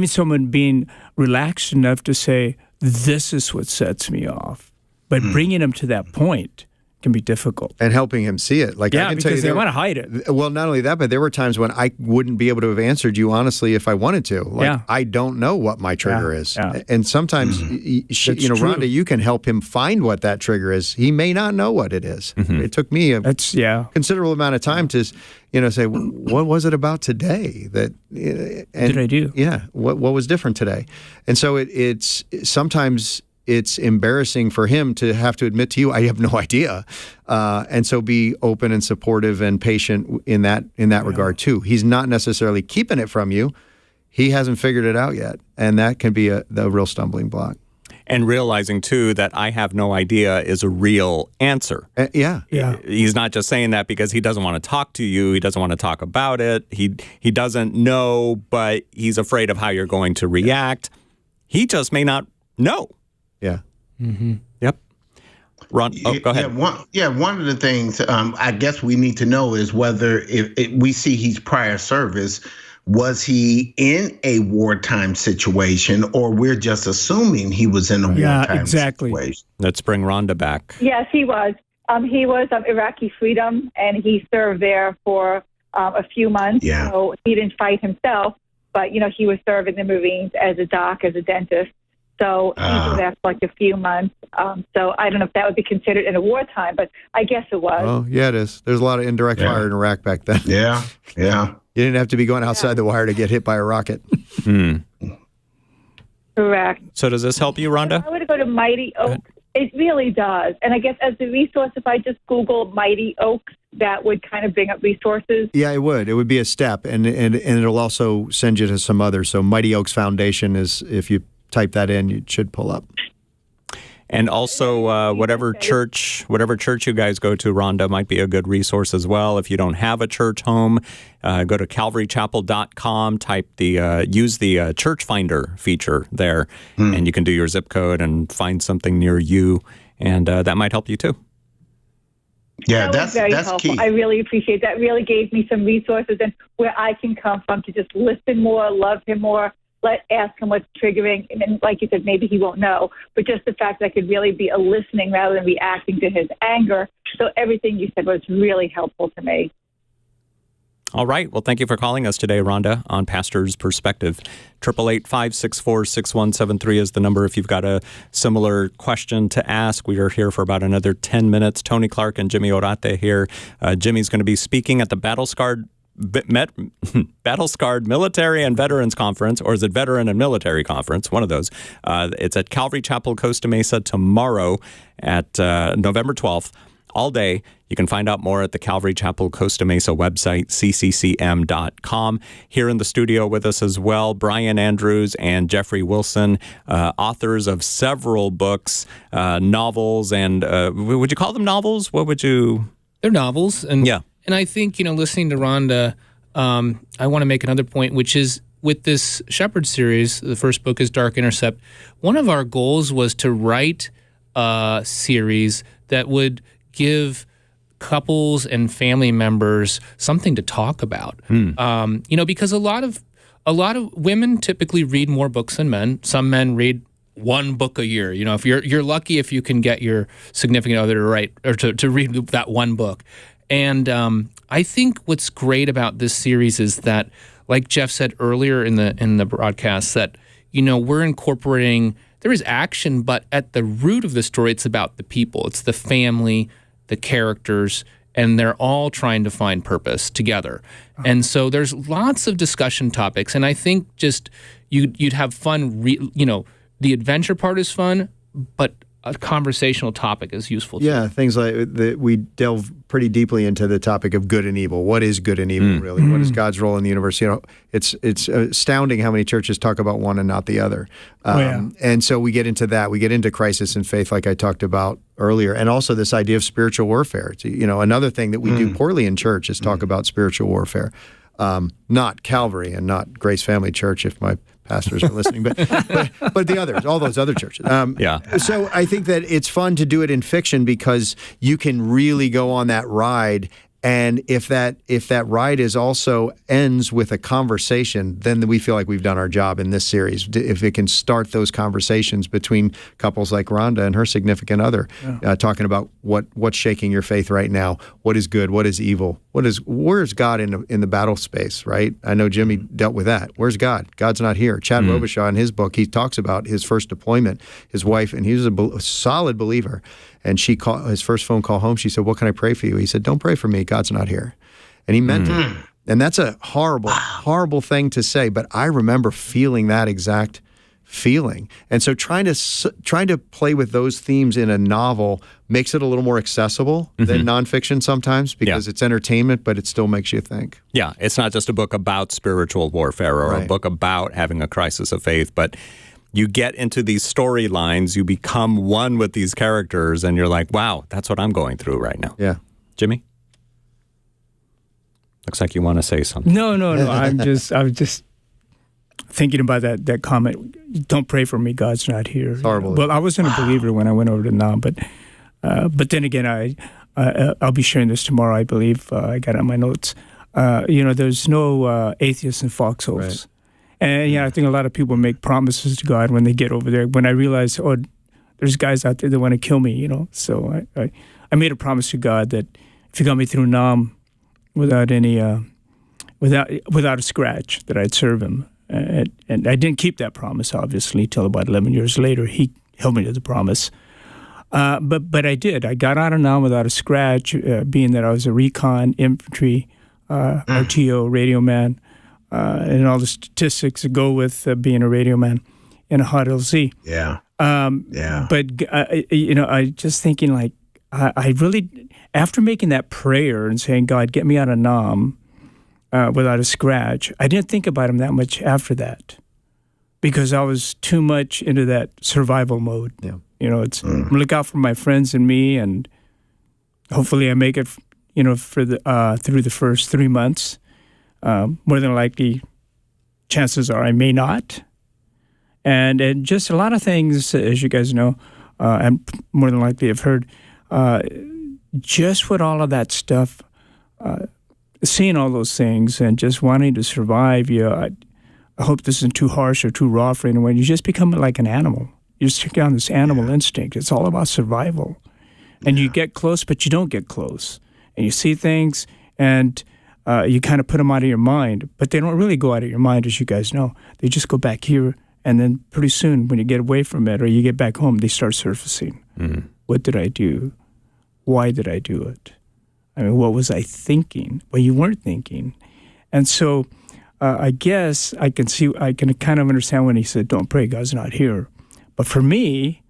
someone being relaxed enough to say, this is what sets me off. But bringing them to that point can be difficult. And helping him see it. Like, I can tell you, they want to hide it. Well, not only that, but there were times when I wouldn't be able to have answered you honestly if I wanted to. Like, I don't know what my trigger is. Yeah. And sometimes, Rhonda, you can help him find what that trigger is. He may not know what it is. It took me a considerable amount of time to say, what was it about today that did I do? Yeah, what was different today? And so it's sometimes it's embarrassing for him to have to admit to you, I have no idea. And so be open and supportive and patient in that regard too. He's not necessarily keeping it from you. He hasn't figured it out yet, and that can be the real stumbling block. And realizing, too, that I have no idea is a real answer. Yeah. He's not just saying that because he doesn't want to talk to you. He doesn't want to talk about it. He doesn't know, but he's afraid of how you're going to react. He just may not know. Yeah. Yep. Ron, go ahead. One of the things I guess we need to know is whether if we see his prior service, was he in a wartime situation, or we're just assuming he was in a wartime situation? Let's bring Rhonda back. Yes, he was. He was Iraqi Freedom, and he served there for a few months. Yeah. So he didn't fight himself, but, he was serving the Marines as a doc, as a dentist. So he was there for like a few months. So I don't know if that would be considered in a wartime, but I guess it was. Oh, yeah, it is. There's a lot of indirect fire in Iraq back then. Yeah. You didn't have to be going outside the wire to get hit by a rocket. Correct. So does this help you, Rhonda? I would go to Mighty Oaks. It really does. And I guess as a resource, if I just Google Mighty Oaks, that would kind of bring up resources. Yeah, it would. It would be a step, and it'll also send you to some others. So Mighty Oaks Foundation is, if you type that in, it should pull up. And also, whatever church you guys go to, Rhonda, might be a good resource as well. If you don't have a church home, go to calvarychapel.com, use the church finder feature there, and you can do your zip code and find something near you, and that might help you too. Yeah, that's helpful. Key. I really appreciate that. Really gave me some resources and where I can come from to just listen more, love him more. Ask him what's triggering, and like you said, maybe he won't know, but just the fact that I could really be a listening rather than reacting to his anger. So everything you said was really helpful to me. All right. Well, thank you for calling us today, Rhonda, on Pastor's Perspective. 888-564-6173 is the number if you've got a similar question to ask. We are here for about another 10 minutes. Tony Clark and Jimmy Orate here. Jimmy's going to be speaking at the Battle-Scarred Military and Veterans Conference, or is it Veteran and Military Conference? One of those. It's at Calvary Chapel, Costa Mesa tomorrow at November 12th, all day. You can find out more at the Calvary Chapel Costa Mesa website, cccm.com. Here in the studio with us as well, Brian Andrews and Jeffrey Wilson, authors of several books, novels, and would you call them novels? What would you... They're novels. And yeah. And I think, listening to Rhonda, I want to make another point, which is with this Shepherd series, the first book is Dark Intercept. One of our goals was to write a series that would give couples and family members something to talk about. Because a lot of a lot of women typically read more books than men. Some men read one book a year. You know, if you're lucky if you can get your significant other to write or to read that one book. And I think what's great about this series is that, like Jeff said earlier in the broadcast, that, you know, we're incorporating, there is action, but at the root of the story, it's about the people. It's the family, the characters, and they're all trying to find purpose together. And so there's lots of discussion topics, and I think just you'd have fun, you know, the adventure part is fun, but a conversational topic is useful too. Yeah, things like we delve pretty deeply into the topic of good and evil. What is good and evil, really? What is God's role in the universe? You know, it's astounding how many churches talk about one and not the other. And so we get into that. We get into crisis and faith, like I talked about earlier, and also this idea of spiritual warfare. It's, you know, another thing that we do poorly in church is talk about spiritual warfare. Not Calvary and not Grace Family Church, if my pastors are listening, but the others, all those other churches. So I think that it's fun to do it in fiction because you can really go on that ride. And if that ride is also ends with a conversation, then we feel like we've done our job in this series. If it can start those conversations between couples like Rhonda and her significant other, talking about what's shaking your faith right now, what is good, what is evil, where's God in the battle space, right? I know Jimmy dealt with that. Where's God? God's not here. Chad Robichaud in his book, he talks about his first deployment, his wife, and he was a solid believer. And she called his first phone call home. She said, "What can I pray for you?" He said, "Don't pray for me. God's not here." And he meant it. And that's a horrible thing to say. But I remember feeling that exact feeling. And so trying to play with those themes in a novel makes it a little more accessible than nonfiction sometimes because it's entertainment, but it still makes you think. Yeah, it's not just a book about spiritual warfare or a book about having a crisis of faith, but you get into these storylines, you become one with these characters, and you're like, wow, that's what I'm going through right now. Yeah. Jimmy? Looks like you want to say something. No. I was just thinking about that comment. Don't pray for me, God's not here. Horrible. Well, I wasn't a believer when I went over to Nam, but then again, I'll be sharing this tomorrow, I believe. I got it on my notes. There's no atheists in foxholes. Right. And I think a lot of people make promises to God when they get over there. When I realized, there's guys out there that want to kill me, So I made a promise to God that if He got me through Nam without any, without a scratch, that I'd serve Him. And I didn't keep that promise, obviously, till about 11 years later. He held me to the promise. But I did. I got out of Nam without a scratch, being that I was a recon, infantry, RTO, radio man. And all the statistics that go with being a radio man in a hot LZ. Yeah. But, I just thinking like, I really, after making that prayer and saying, God, get me out of Nam without a scratch, I didn't think about Him that much after that because I was too much into that survival mode. Yeah. It's look out for my friends and me, and hopefully I make it, for through the first 3 months. More than likely, chances are I may not. And just a lot of things, as you guys know, and more than likely have heard, just with all of that stuff, seeing all those things and just wanting to survive, I hope this isn't too harsh or too raw for anyone. You just become like an animal. You just take on this animal instinct. It's all about survival. And you get close, but you don't get close. And you see things, and you kind of put them out of your mind, but they don't really go out of your mind, as you guys know. They just go back here, and then pretty soon, when you get away from it or you get back home, they start surfacing. What did I do? Why did I do it? I mean, what was I thinking? Well, you weren't thinking. And so I guess I can kind of understand when he said, don't pray, God's not here. But for me,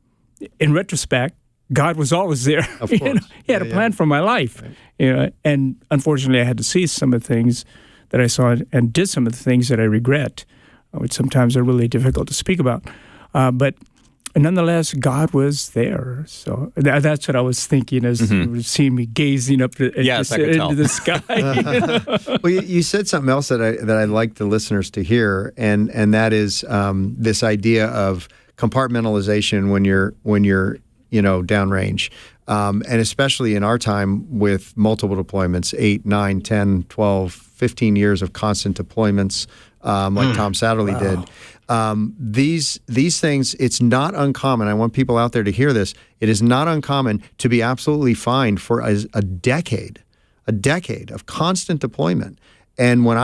in retrospect, God was always there. Of course. He had a plan for my life. Right. And unfortunately, I had to see some of the things that I saw and did some of the things that I regret, which sometimes are really difficult to speak about. But nonetheless, God was there. So that's what I was thinking as you were seeing me gazing up into the sky. Well, you said something else that I'd like the listeners to hear, and that is this idea of compartmentalization when you're downrange. And especially in our time with multiple deployments, 8, 9, 10, 12, 15 years of constant deployments, like Tom Satterley did. These things, it's not uncommon. I want people out there to hear this. It is not uncommon to be absolutely fined for a decade of constant deployment. And when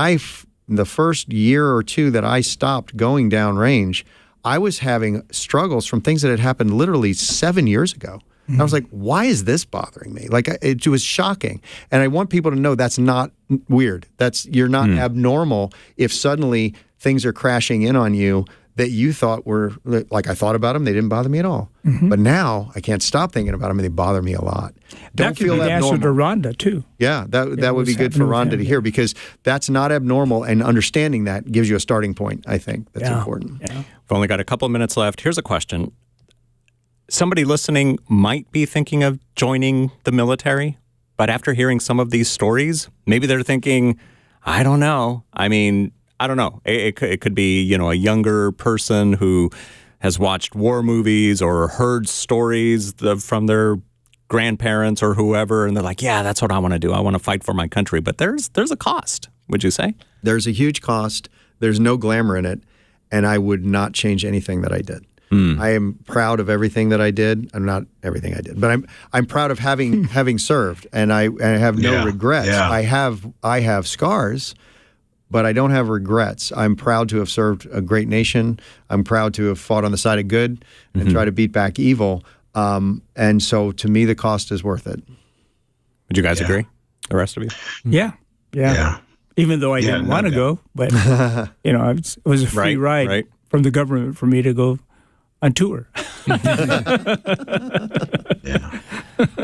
the first year or two that I stopped going downrange, I was having struggles from things that had happened literally 7 years ago. And I was like, why is this bothering me? Like, it was shocking. And I want people to know that's not weird. You're not abnormal if suddenly things are crashing in on you that you thought were, like I thought about them, they didn't bother me at all. But now I can't stop thinking about them and they bother me a lot. Don't feel abnormal. That could be the answer to Rhonda, too. Yeah, that would be good for Rhonda to hear, because that's not abnormal, and understanding that gives you a starting point, I think. That's important. Yeah. We've only got a couple of minutes left. Here's a question. Somebody listening might be thinking of joining the military, but after hearing some of these stories, maybe they're thinking, I don't know. I mean, I don't know. It could be, a younger person who has watched war movies or heard stories from their grandparents or whoever, and they're like, yeah, that's what I want to do. I want to fight for my country. But there's a cost, would you say? There's a huge cost. There's no glamour in it, and I would not change anything that I did. I am proud of everything that I did. I'm not everything I did, but I'm proud of having served, and I have no regrets. Yeah. I have scars, but I don't have regrets. I'm proud to have served a great nation. I'm proud to have fought on the side of good and try to beat back evil. And so, to me, the cost is worth it. Would you guys agree? The rest of you? Yeah. Even though I didn't want to go, but it was a free ride from the government for me to go on tour.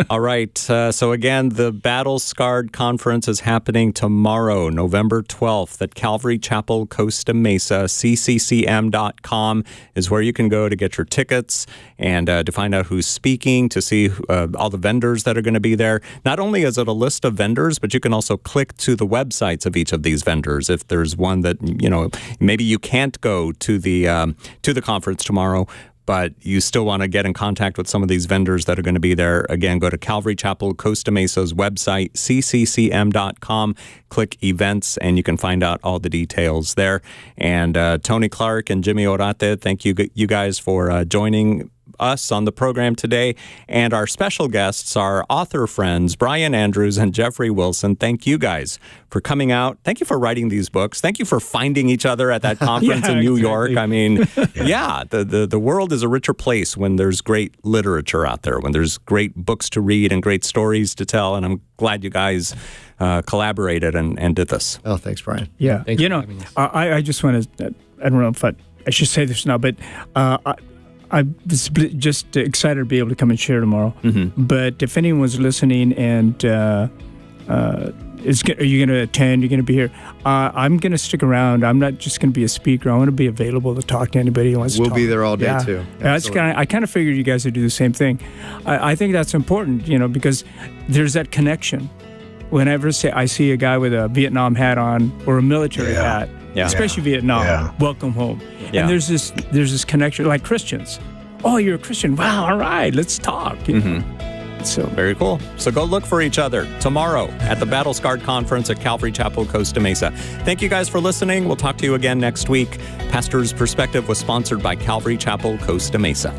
All right. So again, the Battle Scarred Conference is happening tomorrow, November 12th at Calvary Chapel, Costa Mesa. cccm.com is where you can go to get your tickets and to find out who's speaking, to see all the vendors that are going to be there. Not only is it a list of vendors, but you can also click to the websites of each of these vendors. If there's one that, maybe you can't go to the conference tomorrow, but you still want to get in contact with some of these vendors that are going to be there, again, go to Calvary Chapel, Costa Mesa's website, cccm.com, click events, and you can find out all the details there. And Tony Clark and Jimmy Orate, thank you guys for joining us on the program today. And our special guests, our author friends, Brian Andrews and Jeffrey Wilson. Thank you guys for coming out. Thank you for writing these books. Thank you for finding each other at that conference in New York. I mean, the world is a richer place when there's great literature out there, when there's great books to read and great stories to tell. And I'm glad you guys collaborated and did this. Oh, thanks, Brian. Yeah. Thanks for having us. I just want to, I don't know if I should say this now, but I'm just excited to be able to come and share tomorrow. But if anyone's listening and are you going to attend? You're going to be here? I'm going to stick around. I'm not just going to be a speaker. I want to be available to talk to anybody who wants to talk. We'll be there all day, too. I kind of figured you guys would do the same thing. I think that's important, because there's that connection. Whenever I see a guy with a Vietnam hat on or a military hat, especially Vietnam, welcome home. And there's this connection, like Christians. Oh, you're a Christian. Wow, all right, let's talk. So very cool. So go look for each other tomorrow at the Battle Scarred Conference at Calvary Chapel, Costa Mesa. Thank you guys for listening. We'll talk to you again next week. Pastor's Perspective was sponsored by Calvary Chapel, Costa Mesa.